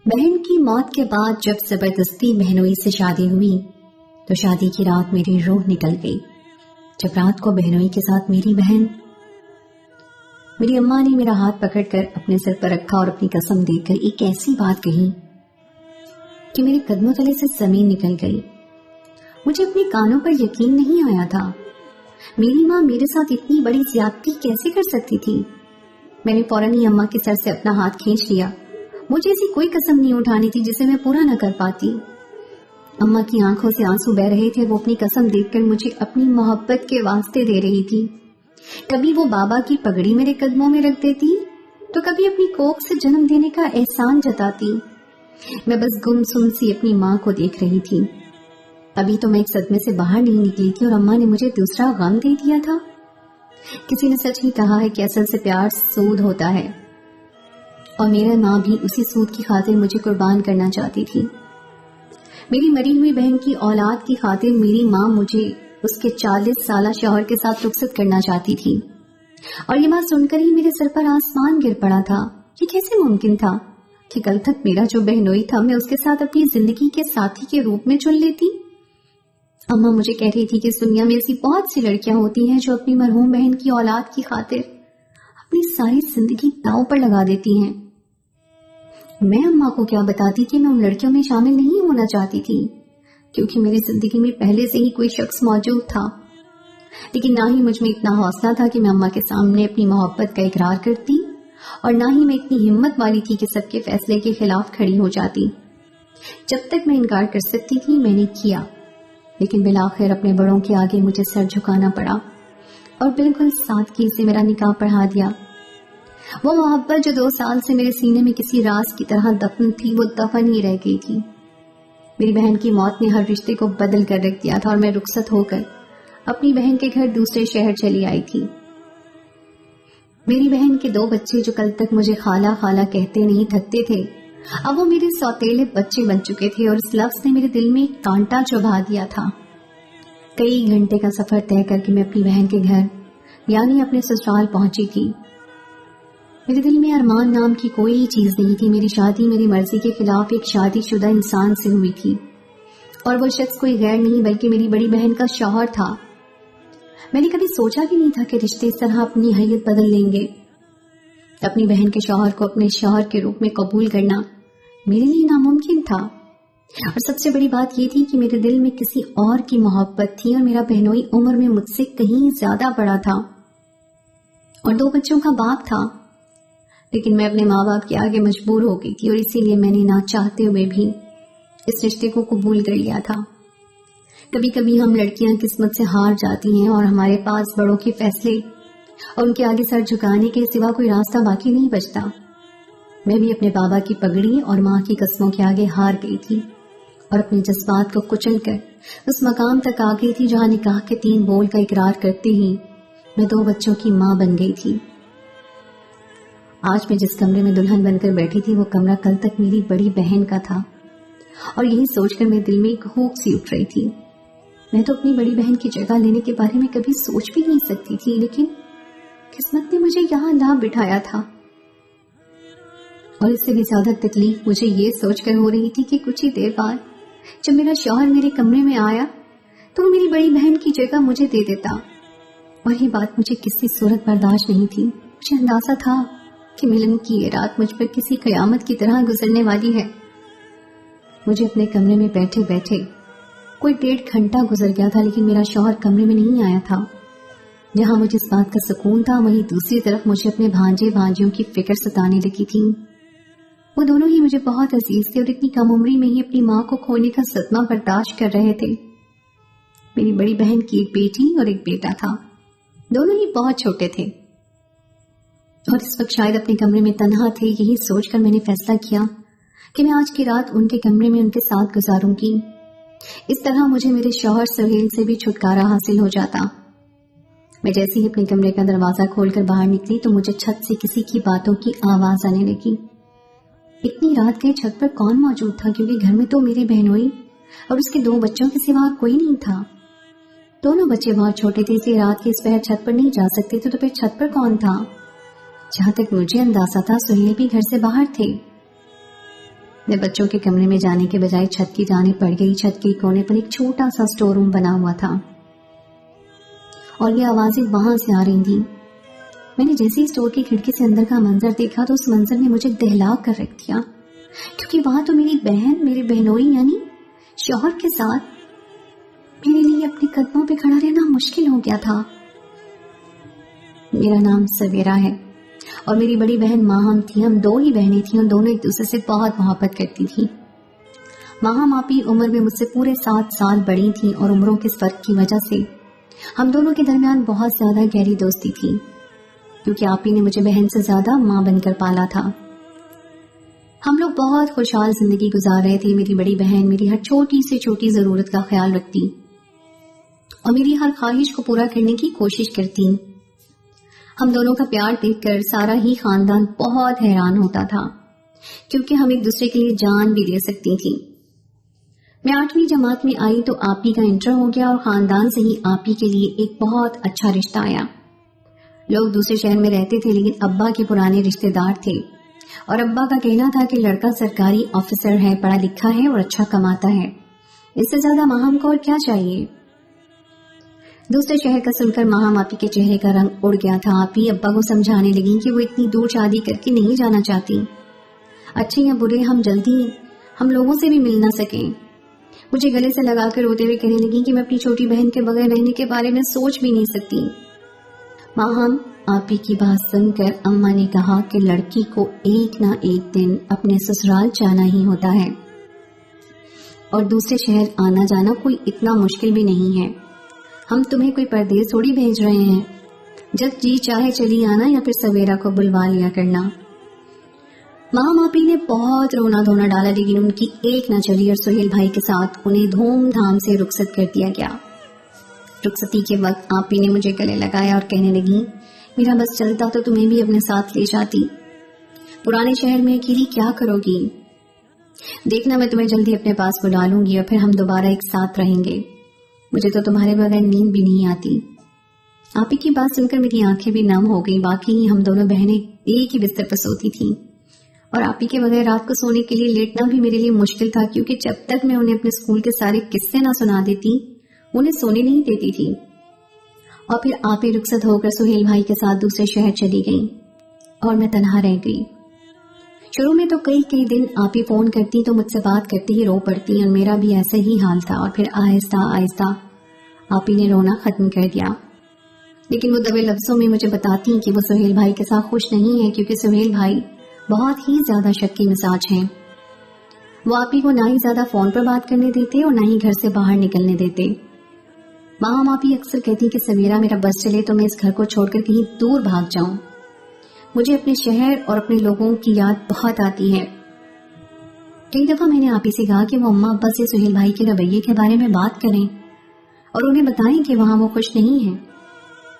بہن کی موت کے بعد جب زبردستی بہنوئی سے شادی ہوئی تو شادی کی رات میری روح نکل گئی. جب رات کو بہنوئی کے ساتھ میری اماں نے میرا ہاتھ پکڑ کر اپنے سر پر رکھا اور اپنی قسم دے کر ایک ایسی بات کہی کہ میرے قدموں تلے سے زمین نکل گئی. مجھے اپنے کانوں پر یقین نہیں آیا تھا. میری ماں میرے ساتھ اتنی بڑی زیادتی کیسے کر سکتی تھی؟ میں نے فوراً ہی اماں کے سر سے اپنا ہاتھ کھینچ لیا. مجھے ایسی کوئی قسم نہیں اٹھانی تھی جسے میں پورا نہ کر پاتی. اماں کی آنکھوں سے آنسو بہ رہے تھے. وہ اپنی قسم دیکھ کر مجھے اپنی محبت کے واسطے دے رہی تھی. کبھی وہ بابا کی پگڑی میرے قدموں میں رکھ دیتی تو کبھی اپنی کوکھ سے جنم دینے کا احسان جتاتی. میں بس گمسم سی اپنی ماں کو دیکھ رہی تھی. ابھی تو میں ایک صدمے سے باہر نہیں نکلی تھی اور اماں نے مجھے دوسرا غم دے دیا تھا. کسی نے سچ ہی کہا ہے کہ اصل سے پیار سود ہوتا ہے، اور میرا ماں بھی اسی سود کی خاطر مجھے قربان کرنا چاہتی تھی. میری مری ہوئی بہن کی اولاد کی خاطر میری ماں مجھے اس کے 40 سالہ شوہر کے ساتھ رخصت کرنا چاہتی تھی. اور یہ بات سن کر ہی میرے سر پر آسمان گر پڑا تھا. یہ کیسے ممکن تھا کہ کل تک میرا جو بہنوئی تھا میں اس کے ساتھ اپنی زندگی کے ساتھی کے روپ میں چن لیتی. اماں مجھے کہہ رہی تھی کہ اس دنیا میں ایسی بہت سی لڑکیاں ہوتی ہیں جو اپنی مرحوم بہن کی اولاد کی خاطر اپنی ساری زندگی داؤ پر لگا دیتی ہیں. میں اماں کو کیا بتاتی کہ میں ان لڑکیوں میں شامل نہیں ہونا چاہتی تھی، کیونکہ میری زندگی میں پہلے سے ہی کوئی شخص موجود تھا. لیکن نہ ہی مجھ میں اتنا حوصلہ تھا کہ میں اماں کے سامنے اپنی محبت کا اقرار کرتی، اور نہ ہی میں اتنی ہمت والی تھی کہ سب کے فیصلے کے خلاف کھڑی ہو جاتی. جب تک میں انکار کر سکتی تھی میں نے کیا، لیکن بالآخر اپنے بڑوں کے آگے مجھے سر جھکانا پڑا اور بالکل سادگی سے میرا نکاح پڑھا دیا. وہ محبت جو 2 سال سے میرے سینے میں کسی راز کی طرح دفن تھی وہ دفن ہی رہ گئی تھی. میری بہن کی موت نے ہر رشتے کو بدل کر رکھ دیا تھا اور میں رخصت ہو کر اپنی بہن کے گھر دوسرے شہر چلی آئی تھی. میری بہن کے 2 بچے جو کل تک مجھے خالہ خالہ کہتے نہیں تھکتے تھے، اب وہ میرے سوتیلے بچے بن چکے تھے، اور اس لفظ نے میرے دل میں ایک کانٹا چبھا دیا تھا. کئی گھنٹے کا سفر طے کر کے میں اپنی بہن کے گھر یعنی اپنے سسرال پہنچی تھی. میرے دل میں ارمان نام کی کوئی چیز نہیں تھی. میری شادی میری مرضی کے خلاف ایک شادی شدہ انسان سے ہوئی تھی، اور وہ شخص کوئی غیر نہیں بلکہ میری بڑی بہن کا شوہر تھا. میں نے کبھی سوچا بھی نہیں تھا کہ رشتے اس طرح اپنی حیت بدل لیں گے. اپنی بہن کے شوہر کو اپنے شوہر کے روپ میں قبول کرنا میرے لیے ناممکن تھا. اور سب سے بڑی بات یہ تھی کہ میرے دل میں کسی اور کی محبت تھی، اور میرا بہنوئی عمر میں مجھ سے کہیں زیادہ بڑا تھا اور 2 بچوں کا باپ تھا. لیکن میں اپنے ماں باپ کے آگے مجبور ہو گئی تھی، اور اسی لیے میں نے نہ چاہتے ہوئے بھی اس رشتے کو قبول کر لیا تھا. کبھی کبھی ہم لڑکیاں قسمت سے ہار جاتی ہیں اور ہمارے پاس بڑوں کے فیصلے اور ان کے آگے سر جھکانے کے سوا کوئی راستہ باقی نہیں بچتا. میں بھی اپنے بابا کی پگڑی اور ماں کی قسموں کے آگے ہار گئی تھی اور اپنے جذبات کو کچل کر اس مقام تک آ گئی تھی جہاں نکاح کے 3 بول کا اقرار کرتے ہی میں 2 بچوں کی ماں بن گئی تھی. آج میں جس کمرے میں دلہن بن کر بیٹھی تھی وہ کمرہ کل تک میری بڑی بہن کا تھا، اور یہی سوچ کر میرے دل میں ایک ہوپ سی اٹھ رہی تھی. میں تو اپنی بڑی بہن کی جگہ لینے کے بارے میں کبھی سوچ بھی نہیں سکتی تھی، لیکن قسمت نے مجھے یہاں لا بٹھایا تھا. اور اس سے بھی زیادہ تکلیف مجھے یہ سوچ کر ہو رہی تھی کہ کچھ ہی دیر بعد جب میرا شوہر میرے کمرے میں آیا تو وہ میری بڑی بہن کی جگہ مجھے دے دیتا، اور یہ بات مجھے کسی صورت برداشت نہیں تھی. مجھے اندازہ تھا کہ ملن کی یہ رات مجھ پر کسی قیامت کی طرح گزرنے والی ہے. مجھے اپنے کمرے میں بیٹھے بیٹھے کوئی 1.5 گھنٹہ گزر گیا تھا، لیکن میرا شوہر کمرے میں نہیں آیا تھا. جہاں مجھے اس بات کا سکون تھا وہیں دوسری طرف مجھے اپنے بھانجے بھانجیوں کی فکر ستانے لگی تھی. وہ دونوں ہی مجھے بہت عزیز تھے اور اتنی کم عمری میں ہی اپنی ماں کو کھونے کا صدمہ برداشت کر رہے تھے. میری بڑی بہن کی ایک بیٹی اور ایک بیٹا تھا، دونوں ہی بہت چھوٹے تھے، اور اس وقت شاید اپنے کمرے میں تنہا تھے. یہی سوچ کر میں نے فیصلہ کیا کہ میں آج کی رات ان کے کمرے میں ان کے ساتھ گزاروں گی. اس طرح مجھے میرے شوہر سہیل سے بھی چھٹکارا حاصل ہو جاتا. میں جیسے ہی اپنے کمرے کا دروازہ کھول کر باہر نکلی تو مجھے چھت سے کسی کی باتوں کی آواز آنے لگی. اتنی رات کے چھت پر کون موجود تھا، کیونکہ گھر میں تو میری بہنوئی اور اس کے 2 بچوں کے سوا کوئی نہیں تھا. دونوں بچے بہت چھوٹے تھے، اس لیے رات کے اس پہر چھت پر نہیں جا سکتے تھے. تو پھر چھت پر کون تھا؟ جہاں تک مجھے اندازہ تھا سہیل بھی گھر سے باہر تھے. میں بچوں کے کمرے میں جانے کے بجائے چھت کی جانب پڑ گئی. چھت کے کونے پر ایک چھوٹا سا اسٹور روم بنا ہوا تھا اور یہ آوازیں وہاں سے آ رہی تھیں. میں نے جیسے اسٹور کی کھڑکی سے اندر کا منظر دیکھا تو اس منظر نے مجھے دہلا کر رکھ دیا, کیونکہ وہاں تو میری بہن, میرے بہنوئی یعنی شوہر کے ساتھ میرے لیے اپنے قدموں پہ کھڑا رہنا مشکل ہو گیا تھا. میرا نام سویرا ہے اور میری بڑی بہن ماہم تھی. ہم 2 ہی بہنیں تھیں اور دونوں ایک دوسرے سے بہت محبت کرتی تھیں. ماہم آپی عمر میں مجھ سے پورے 7 سال بڑی تھیں اور عمروں کے فرق کی وجہ سے ہم دونوں کے درمیان بہت زیادہ گہری دوستی تھی, کیونکہ آپی نے مجھے بہن سے زیادہ ماں بن کر پالا تھا. ہم لوگ بہت خوشحال زندگی گزار رہے تھے. میری بڑی بہن میری ہر چھوٹی سے چھوٹی ضرورت کا خیال رکھتی اور میری ہر خواہش کو پورا کرنے کی کوشش کرتی. ہم دونوں کا پیار دیکھ کر سارا ہی خاندان بہت حیران ہوتا تھا, کیونکہ ہم ایک دوسرے کے لیے جان بھی دے سکتی تھی. میں 8ویں جماعت میں آئی تو آپی کا انٹر ہو گیا اور خاندان سے ہی آپی کے لیے ایک بہت اچھا رشتہ آیا. لوگ دوسرے شہر میں رہتے تھے لیکن ابا کے پرانے رشتے دار تھے اور ابا کا کہنا تھا کہ لڑکا سرکاری آفیسر ہے, پڑھا لکھا ہے اور اچھا کماتا ہے. اس سے زیادہ ماہم کو اور کیا چاہیے. دوسرے شہر کا سن کر ماہم آپی کے چہرے کا رنگ اڑ گیا تھا. آپی ابا کو سمجھانے لگی کہ وہ اتنی دور شادی کر کے نہیں جانا چاہتی. اچھے یا برے ہم جلدی ہم لوگوں سے بھی مل نہ سکیں. مجھے گلے سے لگا کر روتے ہوئے کہنے لگی کہ میں اپنی چھوٹی بہن کے بغیر رہنے کے بارے میں سوچ بھی نہیں سکتی. ماہم آپی کی بات سن کر اماں نے کہا کہ لڑکی کو ایک نہ ایک دن اپنے سسرال جانا ہی ہوتا ہے اور دوسرے شہر آنا جانا کوئی اتنا مشکل بھی نہیں ہے. ہم تمہیں کوئی پردیس تھوڑی بھیج رہے ہیں. جب جی چاہے چلی آنا یا پھر سویرا کو بلوا لیا کرنا. ماں آپی نے بہت رونا دھونا ڈالا لیکن ان کی ایک نہ چلی اور سہیل بھائی کے ساتھ انہیں دھوم دھام سے رخصت کر دیا گیا. رخصتی کے وقت آپی نے مجھے گلے لگایا اور کہنے لگی میرا بس چلتا تو تمہیں بھی اپنے ساتھ لے جاتی. پرانے شہر میں اکیلی کیا کرو گی. دیکھنا میں تمہیں جلدی اپنے پاس بلا لوں گی اور پھر ہم دوبارہ ایک ساتھ رہیں گے. مجھے تو تمہارے بغیر نیند بھی نہیں آتی. آپی کی بات سن کر میری آنکھیں بھی نم ہو گئی. باقی ہم دونوں بہنیں ایک ہی بستر پر سوتی تھیں اور آپی کے بغیر رات کو سونے کے لیے لیٹنا بھی میرے لیے مشکل تھا, کیونکہ جب تک میں انہیں اپنے اسکول کے سارے قصے نہ سنا دیتی انہیں سونے نہیں دیتی تھی. اور پھر آپی رخصت ہو کر سہیل بھائی کے ساتھ دوسرے شہر چلی گئی اور میں تنہا رہ گئی. شروع میں تو کئی دن آپی فون کرتی تو مجھ سے بات کرتی ہی رو پڑتی اور میرا بھی ایسا ہی حال تھا. اور پھر آہستہ آہستہ آپی نے رونا ختم کر دیا, لیکن وہ دبے لفظوں میں مجھے بتاتی کہ وہ سہیل بھائی کے ساتھ خوش نہیں ہے, کیونکہ سہیل بھائی بہت ہی زیادہ شکی مزاج ہیں. وہ آپی کو نہ ہی زیادہ فون پر بات کرنے دیتے اور نہ ہی گھر سے باہر نکلنے دیتے. ماں آپی اکثر کہتی کہ سویرا میرا بس چلے تو میں اس گھر کو چھوڑ کر کہیں دور بھاگ جاؤں. مجھے اپنے شہر اور اپنے لوگوں کی یاد بہت آتی ہے. کئی دفعہ میں نے آپی سے کہا کہ وہ اماں ابا سے سہیل بھائی کے رویے کے بارے میں بات کریں اور انہیں بتائیں کہ وہاں وہ خوش نہیں ہیں,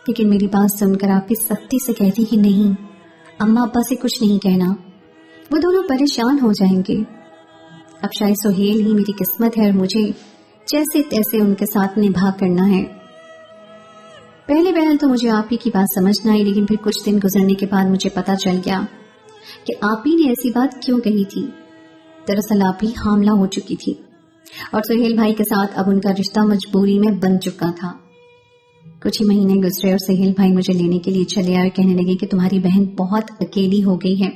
لیکن میری بات سن کر آپی سختی سے کہتی کہ نہیں, اماں ابا سے کچھ نہیں کہنا, وہ دونوں پریشان ہو جائیں گے. اب شاید سہیل ہی میری قسمت ہے اور مجھے جیسے تیسے ان کے ساتھ نبھا کرنا ہے. پہلے پہل تو مجھے آپی کی بات سمجھ نہ آئی, لیکن پھر کچھ دن گزرنے کے بعد مجھے پتا چل گیا کہ آپی نے ایسی بات کیوں کہی تھی. دراصل آپی حاملہ ہو چکی تھی اور سہیل بھائی کے ساتھ اب ان کا رشتہ مجبوری میں بن چکا تھا. کچھ ہی مہینے گزرے اور سہیل بھائی مجھے لینے کے لیے چلے آئے اور کہنے لگے کہ تمہاری بہن بہت اکیلی ہو گئی ہے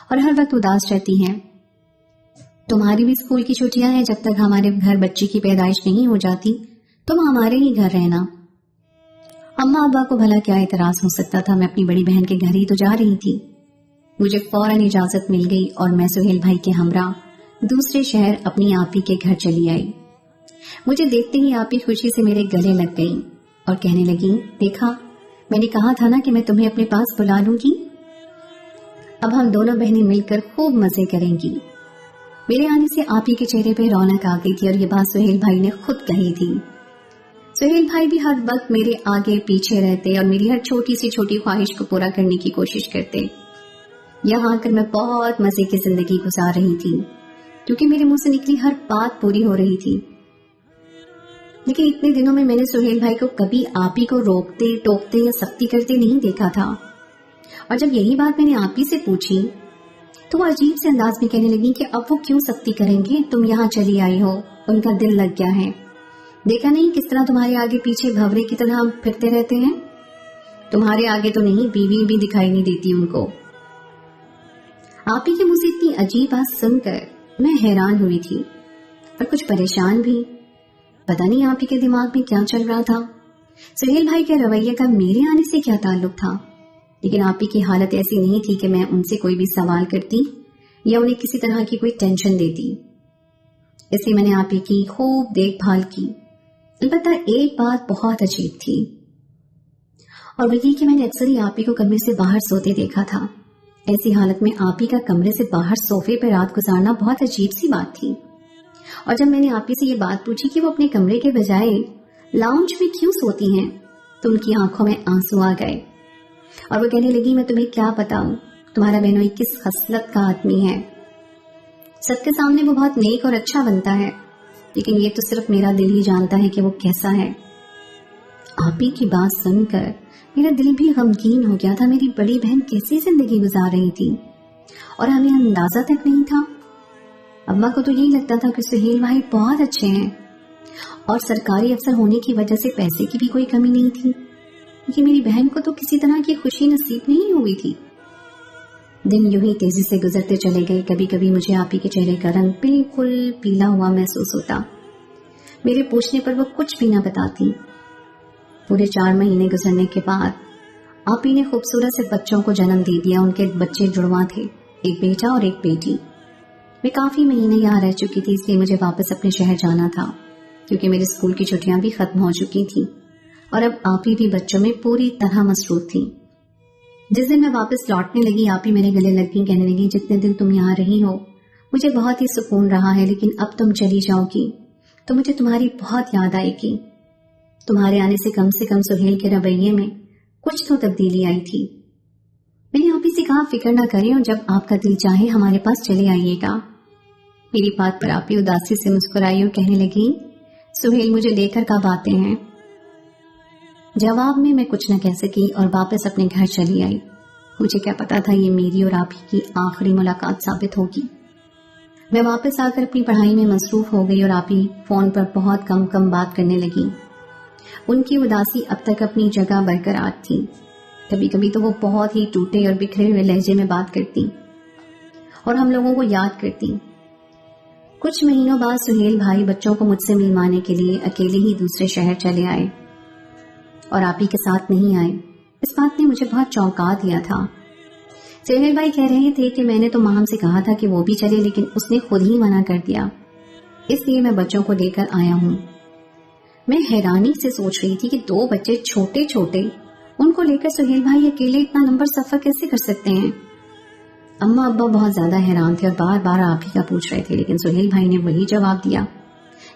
اور ہر وقت اداس رہتی ہے. تمہاری بھی اسکول کی چھٹیاں ہیں, جب تک ہمارے گھر بچی کی پیدائش نہیں ہو جاتی تم ہمارے ہی گھر رہنا. اماں ابا کو بھلا کیا اعتراض ہو سکتا تھا, میں اپنی بڑی بہن کے گھر ہی تو جا رہی تھی. مجھے فوراً اجازت مل گئی اور میں سہیل بھائی کے ہمراہ دوسرے شہر اپنی آپی کے گھر چلی آئی. مجھے دیکھتے ہی آپی خوشی سے میرے گلے لگ گئی اور کہنے لگی دیکھا میں نے کہا تھا نا کہ میں تمہیں اپنے پاس بلا لوں گی. اب ہم دونوں بہنیں مل کر خوب مزے کریں گی. میرے آنے سے آپی کے چہرے پہ رونق آ گئی تھی اور یہ بات سہیل بھائی نے خود کہی تھی. سہیل بھائی بھی ہر وقت میرے آگے پیچھے رہتے اور میری ہر چھوٹی سی چھوٹی خواہش کو پورا کرنے کی کوشش کرتے. یہاں آ کر میں بہت مزے کی زندگی گزار رہی تھی, کیونکہ میرے منہ سے نکلی ہر بات پوری ہو رہی تھی. لیکن اتنے دنوں میں نے سہیل بھائی کو کبھی آپی کو روکتے ٹوکتے یا سختی کرتے نہیں دیکھا تھا. اور جب یہی بات میں نے آپی سے پوچھی تو وہ عجیب سے انداز میں کہنے لگی کہ اب وہ کیوں سختی کریں گے، تم یہاں چلی آئی ہو، ان کا دل لگ گیا ہے، دیکھا نہیں کس طرح تمہارے آگے پیچھے بھنورے کی طرح پھرتے رہتے ہیں، تمہارے آگے تو نہیں، بیوی بھی دکھائی نہیں دیتی ان کو۔ آپ ہی کے منہ سے اتنی عجیب بات سن کر میں حیران ہوئی تھی اور کچھ پریشان بھی، پتہ نہیں آپ ہی کے دماغ میں کیا چل رہا تھا، سہیل بھائی کے رویے کا میرے آنے سے کیا تعلق تھا، لیکن آپ ہی کی حالت ایسی نہیں تھی کہ میں ان سے کوئی بھی سوال کرتی یا انہیں کسی طرح کی کوئی ٹینشن دیتی، اس لیے میں نے آپ ہی کی خوب دیکھ بھال کی۔ البتہ ایک بات بہت عجیب تھی، اور وہ یہ کہ میں نے اکثر ہی آپ ہی کو کمرے سے باہر سوتے دیکھا تھا۔ ایسی حالت میں آپ ہی کا کمرے سے باہر صوفے پر رات گزارنا بہت عجیب سی بات تھی، اور جب میں نے آپ ہی سے یہ بات پوچھی کہ وہ اپنے کمرے کے بجائے لاؤنج میں کیوں سوتی ہیں تو ان کی آنکھوں میں آنسو آ گئے، اور وہ کہنے لگی میں تمہیں کیا بتاؤں، تمہارا بہنوئی کس خصلت کا آدمی ہے، سب کے سامنے وہ بہت نیک اور اچھا بنتا ہے، لیکن یہ تو صرف میرا دل ہی جانتا ہے کہ وہ کیسا ہے۔ آپ ہی کی بات سن کر میرا دل بھی غمگین ہو گیا تھا، میری بڑی بہن کیسی زندگی گزار رہی تھی اور ہمیں اندازہ تک نہیں تھا۔ اماں کو تو یہی لگتا تھا کہ سہیل بھائی بہت اچھے ہیں اور سرکاری افسر ہونے کی وجہ سے پیسے کی بھی کوئی کمی نہیں تھی، لیکن میری بہن کو تو کسی طرح کی خوشی نصیب نہیں ہوئی تھی۔ دن یوں ہی تیزی سے گزرتے چلے گئے، کبھی کبھی مجھے آپ ہی کے چہرے کا رنگ بالکل پیلا ہوا محسوس ہوتا، میرے پوچھنے پر وہ کچھ بھی نہ بتاتی۔ پورے 4 مہینے گزرنے کے بعد آپ ہی نے خوبصورت سے بچوں کو جنم دے دیا، ان کے بچے جڑواں تھے، ایک بیٹا اور ایک بیٹی۔ میں کافی مہینے یہاں رہ چکی تھی، اس لیے مجھے واپس اپنے شہر جانا تھا، کیونکہ میرے اسکول کی چھٹیاں بھی ختم ہو چکی تھیں اور اب آپ ہی بھی بچوں میں پوری طرح مصروف تھی۔ جس دن میں واپس لوٹنے لگی آپ ہی میرے گلے لگ گئی، کہنے لگی جتنے دن تم یہاں رہی ہو مجھے بہت ہی سکون رہا ہے، لیکن اب تم چلی جاؤ گی تو مجھے تمہاری بہت یاد آئے گی۔ تمہارے آنے سے کم سہیل کے رویے میں کچھ تو تبدیلی آئی تھی۔ میں نے آپ ہی سے کہا فکر نہ کریں اور جب آپ کا دل چاہے ہمارے پاس چلے آئیے گا۔ میری بات پر آپ ہی اداسی سے مسکرائی اور کہنے لگی سہیل مجھے لے کر کب آتے ہیں؟ جواب میں میں کچھ نہ کہہ سکی اور واپس اپنے گھر چلی آئی۔ مجھے کیا پتا تھا یہ میری اور آپ ہی کی آخری ملاقات ثابت ہوگی۔ میں واپس آ کر اپنی پڑھائی میں مصروف ہو گئی اور آپ ہی فون پر بہت کم بات کرنے لگی۔ ان کی اداسی اب تک اپنی جگہ برقرار تھی، کبھی کبھی تو وہ بہت ہی ٹوٹے اور بکھرے ہوئے لہجے میں بات کرتی اور ہم لوگوں کو یاد کرتی۔ کچھ مہینوں بعد سہیل بھائی بچوں کو مجھ سے ملوانے کے لیے اکیلے ہی دوسرے شہر چلے آئے اور آپ ہی کے ساتھ نہیں آئے۔ اس بات نے مجھے بہت چونکا دیا تھا۔ سہیل بھائی کہہ رہے تھے کہ میں نے تو ماہم سے کہا تھا کہ وہ بھی چلے، لیکن اس نے خود ہی منع کر دیا، اس لیے میں بچوں کو لے کر آیا ہوں۔ میں حیرانی سے سوچ رہی تھی کہ 2 بچے چھوٹے ان کو لے کر سہیل بھائی اکیلے اتنا لمبا سفر کیسے کر سکتے ہیں۔ اماں ابا بہت زیادہ حیران تھے اور بار بار آپ ہی کا پوچھ رہے تھے، لیکن سہیل بھائی نے وہی جواب دیا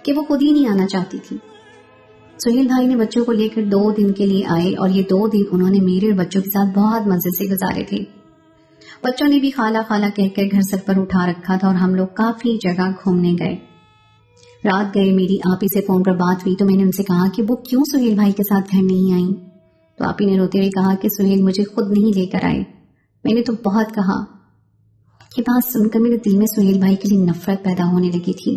کہ وہ خود ہی نہیں آنا چاہتی تھی۔ سہیل بھائی نے بچوں کو لے کر 2 دن کے لیے آئے اور یہ 2 دن انہوں نے میرے اور بچوں کے ساتھ بہت مزے سے گزارے تھے۔ بچوں نے بھی خالہ کہہ کر گھر سر پر اٹھا رکھا تھا اور ہم لوگ کافی جگہ گھومنے گئے۔ رات گئے میری آپ ہی سے فون پر بات ہوئی تو میں نے ان سے کہا کہ وہ کیوں سہیل بھائی کے ساتھ گھر نہیں آئیں، تو آپ ہی نے روتے ہوئے کہا کہ سہیل مجھے خود نہیں لے کر آئے، میں نے تو بہت کہا۔ یہ بات سن کر میرے دل میں سہیل بھائی کے لیے نفرت پیدا ہونے لگی تھی۔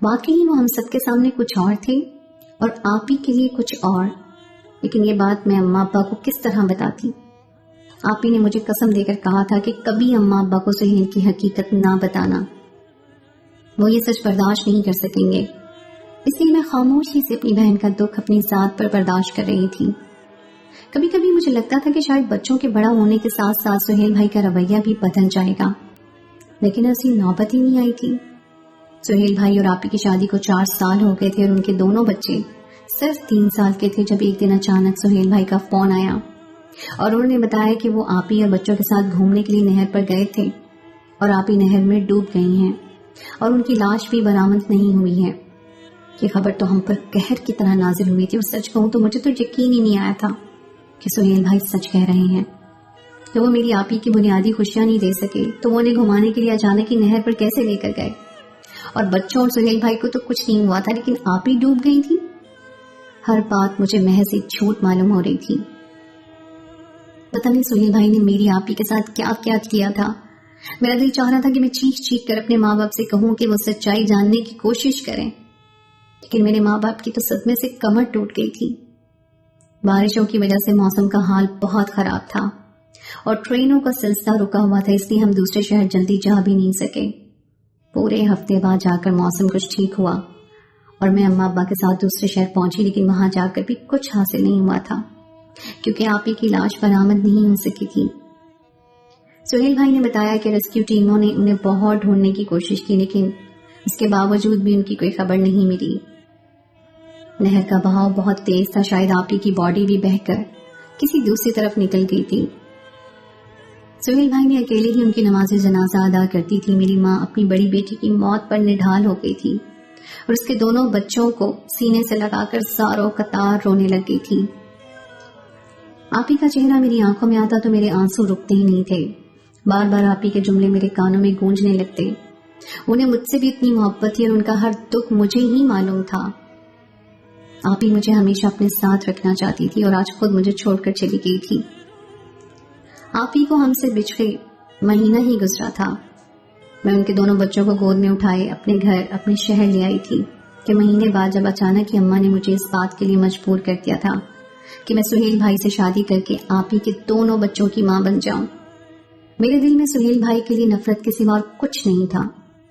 واقعی وہ ہم سب کے سامنے کچھ اور تھے اور آپ ہی کے لیے کچھ اور، لیکن یہ بات میں اماں ابا کو کس طرح بتاتی؟ آپ ہی نے مجھے قسم دے کر کہا تھا کہ کبھی اماں ابا کو سہیل کی حقیقت نہ بتانا، وہ یہ سچ برداشت نہیں کر سکیں گے، اس لیے میں خاموشی سے اپنی بہن کا دکھ اپنی ذات پر برداشت کر رہی تھی۔ کبھی کبھی مجھے لگتا تھا کہ شاید بچوں کے بڑا ہونے کے ساتھ ساتھ سہیل بھائی کا رویہ بھی بدل جائے گا، لیکن ایسی نوبت ہی نہیں آئی تھی۔ سہیل بھائی اور آپ ہی کی شادی کو 4 سال ہو گئے تھے اور ان کے دونوں بچے صرف 3 سال کے تھے جب ایک دن اچانک سہیل بھائی کا فون آیا اور انہوں نے بتایا کہ وہ آپ ہی اور بچوں کے ساتھ گھومنے کے لیے نہر پر گئے تھے اور آپ ہی نہر میں ڈوب گئی ہیں اور ان کی لاش بھی برآمد نہیں ہوئی ہے۔ یہ خبر تو ہم پر قہر کی طرح نازل ہوئی تھی اور سچ کہوں تو مجھے تو یقین ہی نہیں آیا تھا کہ سہیل بھائی سچ کہہ رہے ہیں۔ تو وہ میری آپ ہی کی بنیادی خوشیاں نہیں دے سکے تو وہ انہیں گھمانے کے لیے اچانک ہی نہر پر کیسے لے کر گئے؟ اور بچوں اور سہیل بھائی کو تو کچھ نہیں ہوا تھا لیکن آپ ہی ڈوب گئی تھی۔ ہر بات مجھے محض ایک جھوٹ معلوم ہو رہی تھی۔ پتہ نہیں سہیل بھائی نے میری آپ ہی کے ساتھ کیا کیا تھا میرا دل چاہ رہا تھا کہ میں چیخ چیخ کر اپنے ماں باپ سے کہوں کہ وہ سچائی جاننے کی کوشش کریں، لیکن میرے ماں باپ کی تو صدمے سے کمر ٹوٹ گئی تھی۔ بارشوں کی وجہ سے موسم کا حال بہت خراب تھا اور ٹرینوں کا سلسلہ رکا ہوا تھا، اس لیے ہم دوسرے شہر جلدی جا بھی نہیں سکے۔ پورے ہفتے بعد جا کر موسم کچھ ٹھیک ہوا اور میں اماں ابا کے ساتھ دوسرے شہر پہنچی، لیکن وہاں جا کر بھی کچھ حاصل نہیں ہوا تھا کیونکہ آپی کی لاش برآمد نہیں ہو سکی تھی۔ سہیل بھائی نے بتایا کہ ریسکیو ٹیموں نے انہیں بہت ڈھونڈنے کی کوشش کی، لیکن اس کے باوجود بھی ان کی کوئی خبر نہیں ملی۔ نہر کا بہاؤ بہت تیز تھا، شاید آپی کی باڈی بھی بہہ کر کسی دوسری طرف نکل گئی تھی۔ سہیل بھائی نے اکیلے ہی ان کی نماز جنازہ ادا کرتی تھی۔ میری ماں اپنی بڑی بیٹی کی موت پر نڈھال ہو گئی تھی اور اس کے دونوں بچوں کو سینے سے لگا کر زاروں قطار رونے لگ گئی تھی۔ آپی کا چہرہ میری آنکھوں میں آتا تو میرے آنسو رکتے ہی نہیں تھے، بار بار آپی کے جملے میرے کانوں میں گونجنے لگتے۔ انہیں مجھ سے بھی اتنی محبت تھی اور ان کا ہر دکھ مجھے ہی معلوم تھا۔ آپی مجھے ہمیشہ اپنے ساتھ رکھنا چاہتی تھی اور آج خود مجھے چھوڑ کر چلی گئی تھی۔ آپی کو ہم سے بچھڑے مہینہ ہی گزرا تھا۔ میں ان کے دونوں بچوں کو گود میں اٹھائے اپنے گھر اپنے شہر لے آئی تھی کہ مہینے بعد جب اچانک ہی اماں نے مجھے اس بات کے لیے مجبور کر دیا تھا کہ میں سہیل بھائی سے شادی کر کے آپی کے دونوں بچوں کی ماں بن جاؤں۔ میرے دل میں سہیل بھائی کے لیے نفرت کے سوا کچھ نہیں تھا،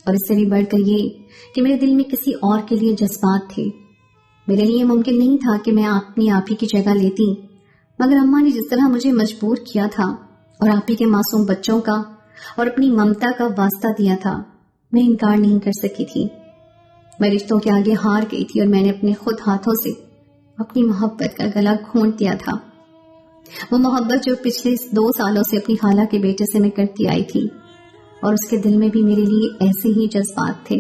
اور اس سے بھی بڑھ کر یہ کہ میرے دل میں کسی اور کے لیے جذبات تھے۔ میرے لیے ممکن نہیں تھا کہ میں اپنی آپی کی جگہ لیتی، مگر اماں نے جس طرح مجھے مجبور کیا تھا اور آپی کے معصوم بچوں کا اور اپنی ممتا کا واسطہ دیا تھا، میں انکار نہیں کر سکی تھی۔ میں رشتوں کے آگے ہار گئی تھی اور میں نے اپنے خود ہاتھوں سے اپنی محبت کا گلا گھونٹ دیا تھا، وہ محبت جو پچھلے 2 سالوں سے اپنی خالہ کے بیٹے سے میں کرتی آئی تھی، اور اس کے دل میں بھی میرے لیے ایسے ہی جذبات تھے،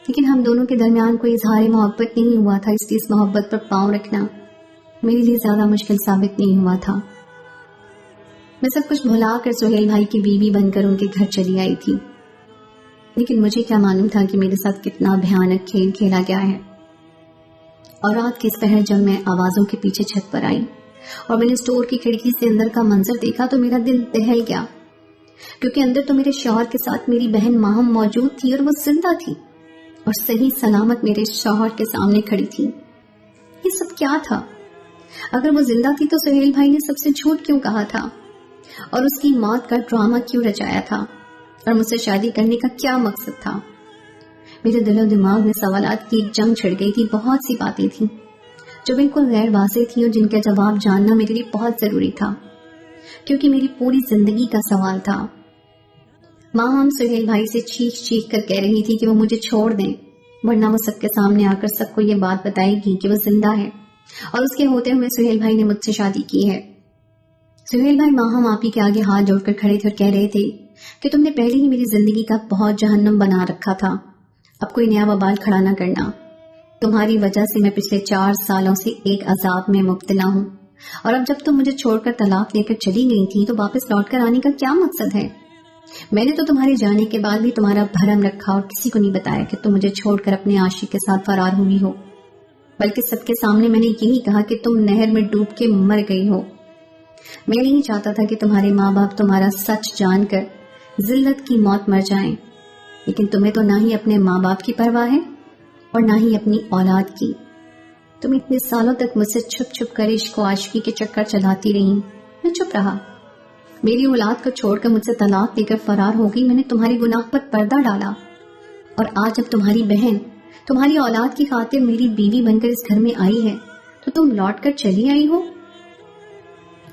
لیکن ہم دونوں کے درمیان کوئی اظہار محبت نہیں ہوا تھا، اس لیے اس محبت پر پاؤں رکھنا میرے لیے زیادہ مشکل ثابت نہیں ہوا تھا۔ میں سب کچھ بھلا کر سہیل بھائی کی بیوی بن کر ان کے گھر چلی آئی تھی، لیکن مجھے کیا معلوم تھا کہ میرے ساتھ کتنا بھیانک کھیل کھیلا گیا ہے۔ اور رات کے اس پہر جب میں آوازوں کے پیچھے چھت پر آئی اور میں نے اسٹور کی کھڑکی سے اندر کا منظر دیکھا تو میرا دل دہل گیا، کیونکہ اندر تو میرے شوہر کے ساتھ میری بہن ماہم موجود تھی اور وہ زندہ تھی اور صحیح سلامت میرے شوہر کے سامنے کھڑی تھی۔ یہ سب کیا تھا؟ اگر وہ زندہ تھی تو سہیل بھائی نے سب سے جھوٹ کیوں کہا تھا اور اس کی موت کا ڈرامہ کیوں رچایا تھا، اور مجھ سے شادی کرنے کا کیا مقصد تھا؟ میرے دل و دماغ میں سوالات کی ایک جنگ چھڑ گئی تھی۔ بہت سی باتیں تھیں جو بالکل غیر واضح تھیں اور جن کا جواب جاننا میرے لیے بہت ضروری تھا، کیونکہ میری پوری زندگی کا سوال تھا۔ ماں ہم سہیل بھائی سے چیخ چیخ کر کہہ رہی تھی کہ وہ مجھے چھوڑ دیں، ورنہ وہ سب کے سامنے آ کر سب کو یہ بات بتائے گی کہ وہ زندہ ہے اور اس کے ہوتے ہوئے سہیل بھائی نے مجھ سے شادی کی ہے۔ سہیل بھائی ماہم آپی کے آگے ہاتھ جوڑ کر کھڑے تھے اور کہہ رہے تھے کہ تم نے پہلے ہی میری زندگی کا بہت جہنم بنا رکھا تھا، اب کوئی نیا وبال کھڑا نہ کرنا۔ تمہاری وجہ سے میں پچھلے 4 سالوں سے ایک عذاب میں مبتلا ہوں، اور اب جب تم مجھے چھوڑ کر طلاق لے کر چلی گئی تھی تو واپس لوٹ کر آنے کا کیا مقصد ہے؟ میں نے تو تمہارے جانے کے بعد بھی تمہارا بھرم رکھا اور کسی کو نہیں بتایا کہ تم مجھے چھوڑ کر اپنے عاشق کے ساتھ فرار ہوئی ہو، بلکہ سب کے سامنے میں نے یہی کہا کہ تم نہر میں ڈوب کے مر گئی ہو۔ میں نہیں چاہتا تھا کہ تمہارے ماں باپ تمہارا سچ جان کر ذلت کی موت مر جائیں، لیکن تمہیں تو نہ ہی اپنے ماں باپ کی پرواہ ہے اور نہ ہی اپنی اولاد کی۔ تم اتنے سالوں تک مجھ سے چھپ چھپ کر عشق و عاشقی کے چکر چلاتی رہی، میں چپ رہا۔ میری اولاد کو چھوڑ کر مجھ سے طلاق لے کر فرار ہو گئی، میں نے تمہارے گناہ پر پردہ ڈالا، اور آج جب تمہاری بہن تمہاری اولاد کی خاطر میری بیوی بن کر اس گھر میں آئی ہے تو تم لوٹ کر چلی آئی ہو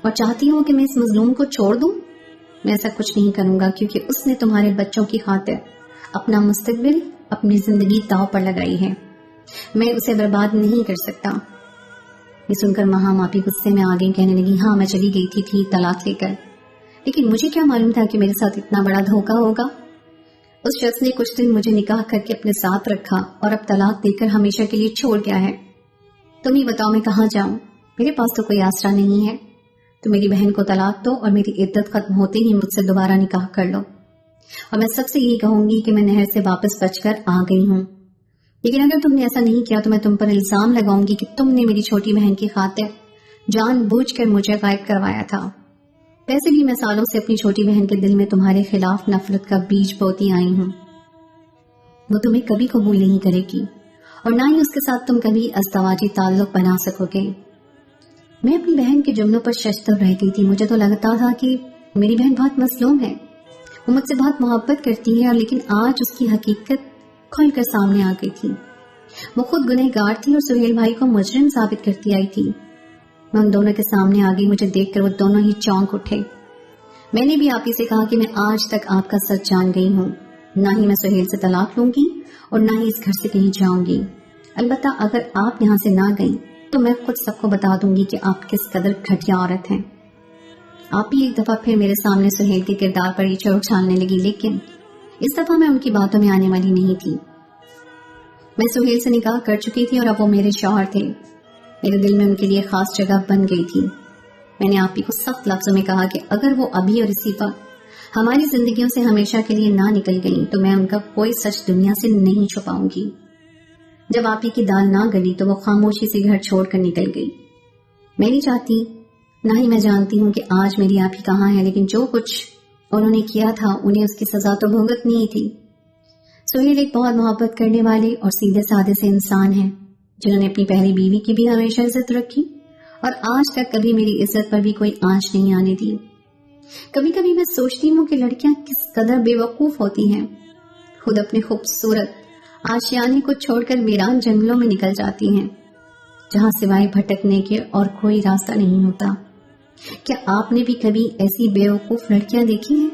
اور چاہتی ہو کہ میں اس مظلوم کو چھوڑ دوں۔ میں ایسا کچھ نہیں کروں گا، کیونکہ اس نے تمہارے بچوں کی خاطر اپنا مستقبل اپنی زندگی داؤ پر لگائی ہے، میں اسے برباد نہیں کر سکتا۔ یہ سن کر ماہم آپی غصے میں آگے کہنے لگی، ہاں میں چلی گئی تھی طلاق لے کر، لیکن مجھے کیا معلوم تھا کہ میرے ساتھ اتنا بڑا دھوکہ ہوگا۔ اس شخص نے کچھ دن مجھے نکاح کر کے اپنے ساتھ رکھا اور اب طلاق دے کر ہمیشہ کے لیے چھوڑ گیا ہے۔ تم ہی بتاؤ میں کہاں جاؤں؟ میرے پاس تو کوئی آسرا نہیں ہے۔ تو میری بہن کو طلاق دو اور میری عدت ختم ہوتے ہی مجھ سے دوبارہ نکاح کر لو، اور میں سب سے یہی کہوں گی کہ میں نہر سے واپس بچ کر آ گئی ہوں، لیکن اگر تم نے ایسا نہیں کیا تو میں تم پر الزام لگاؤں گی کہ تم نے میری چھوٹی بہن کی خاطر جان بوجھ کر مجھے غائب کروایا تھا۔ ویسے بھی میں سالوں سے اپنی چھوٹی بہن کے دل میں تمہارے خلاف نفرت کا بیج بوتی آئی ہوں. وہ تمہیں کبھی قبول نہیں کرے گی اور نہ ہی اس کے ساتھ تم کبھی ازدواجی تعلق بنا سکو گے. میں اپنی بہن کے جملوں پر ششدر رہ گئی تھی. مجھے تو لگتا تھا کہ میری بہن بہت مظلوم ہے، وہ مجھ سے بہت محبت کرتی ہے، لیکن آج اس کی حقیقت کھل کر سامنے آ گئی تھی. وہ خود گنہگار تھی اور سہیل بھائی کو مجرم ثابت کرتی آئی تھی. میں ان دونوں کے سامنے آ گئی. مجھے دیکھ کر وہ دونوں ہی چونک اٹھے. میں نے بھی آپ ہی سے کہا کہ میں آج تک آپ کا سچ جان گئی ہوں. نہ ہی میں سہیل سے طلاق لوں گی اور نہ ہی اس گھر سے کہیں جاؤں گی. البتہ اگر آپ یہاں سے نہ گئیں تو میں خود سب کو بتا دوں گی کہ آپ کس قدر گھٹیا عورت ہیں. آپ بھی ایک دفعہ پھر میرے سامنے سہیل کے کردار پر یہ چوٹ چھالنے لگی، لیکن اس دفعہ میں ان کی باتوں میں آنے والی نہیں تھی. میں سہیل سے نکاح کر چکی تھی اور اب وہ میرے شوہر تھے. میرے دل میں ان کے لیے خاص جگہ بن گئی تھی. میں نے آپ ہی کو سخت لفظوں میں کہا کہ اگر وہ ابھی اور اسی وقت ہماری زندگیوں سے ہمیشہ کے لیے نہ نکل گئی تو میں ان کا کوئی سچ دنیا سے نہیں چھپاؤں گی. جب آپ ہی کی دال نہ گلی تو وہ خاموشی سے گھر چھوڑ کر نکل گئی. میں نہیں چاہتی، نہ ہی میں جانتی ہوں کہ آج میری آپ ہی کہاں ہے، لیکن جو کچھ انہوں نے کیا تھا انہیں اس کی سزا تو بھگتنی ہی تھی. سہیل ایک بہت محبت کرنے والے اور سیدھے سادے سے انسان ہیں جنہوں نے اپنی پہلی بیوی کی بھی ہمیشہ عزت رکھی اور آج تک کبھی میری عزت پر بھی کوئی آنچ نہیں آنے دی. کبھی کبھی میں سوچتی ہوں کہ لڑکیاں کس قدر بے وقوف ہوتی ہیں. خود اپنے خوبصورت آشیانے کو چھوڑ کر ویران جنگلوں میں نکل جاتی ہیں جہاں سوائے بھٹکنے کے اور کوئی راستہ نہیں ہوتا. کیا آپ نے بھی کبھی ایسی بے وقوف لڑکیاں دیکھی ہیں؟